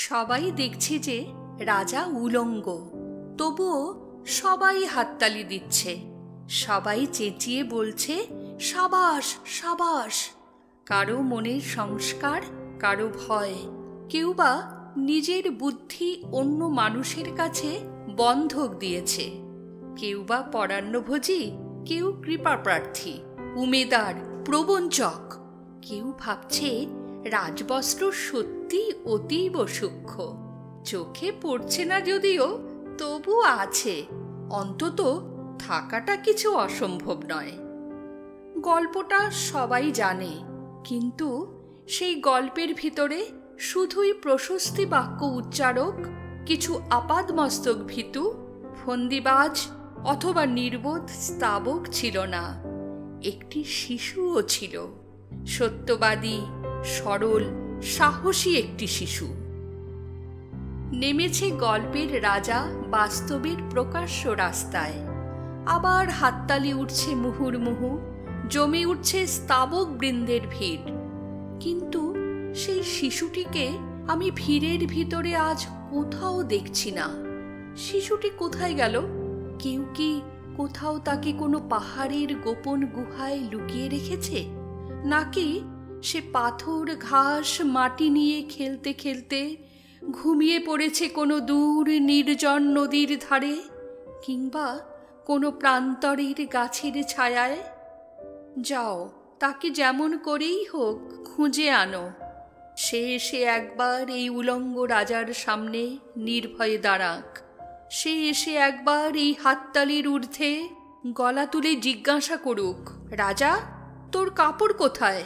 সবাই দেখছে যে রাজা উলঙ্গ, তবুও সবাই হাততালি দিচ্ছে। সবাই চেঁচিয়ে বলছে সাবাস সাবাস। কারো মনের সংস্কার, কারো ভয়, কেউ বা নিজের বুদ্ধি অন্য মানুষের কাছে বন্ধক দিয়েছে, কেউ বা পরান্নভোজী, কেউ কৃপা প্রার্থী, উমেদার, প্রবঞ্চক। কেউ ভাবছে রাজবস্ত্র সত্যি অতীব সূক্ষ্ম, চোখে পড়ছে না যদিও তবু আছে, অন্তত থাকাটা কিছু অসম্ভব নয়। গল্পটা সবাই জানে, কিন্তু সেই গল্পের ভিতরে শুধুই প্রশস্তি বাক্য উচ্চারক, কিছু আপাদমস্তক ভীতু, ফন্দিবাজ অথবা নির্বোধ স্তাবক ছিল না, একটি শিশুও ছিল, সত্যবাদী, সরল, সাহসী একটি শিশু। নেমেছে গল্পের রাজা বাস্তবের প্রকাশ্য রাস্তায়। আবার হাততালি উঠছে মুহুর্মুহু, জমে উঠছে স্তাবক বৃন্দের ভিড়। কিন্তু সেই শিশুটিকে আমি ভিড়ের ভিতরে আজ কোথাও দেখছি না। শিশুটি কোথায় গেল? কেউ কি কোথাও তাকে কোনো পাহাড়ের গোপন গুহায় লুকিয়ে রেখেছে? নাকি সে পাথর, ঘাস, মাটি নিয়ে খেলতে খেলতে ঘুমিয়ে পড়েছে কোনো দূর নির্জন নদীর ধারে, কিংবা কোনো প্রান্তরের গাছের ছায়ায়? যাও, তাকে যেমন করেই হোক খুঁজে আনো। সে এসে একবার এই উলঙ্গ রাজার সামনে নির্ভয়ে দাঁড়াক। সে এসে একবার এই হাততালির ঊর্ধ্বে গলা তুলে জিজ্ঞাসা করুক, রাজা, তোর কাপড় কোথায়?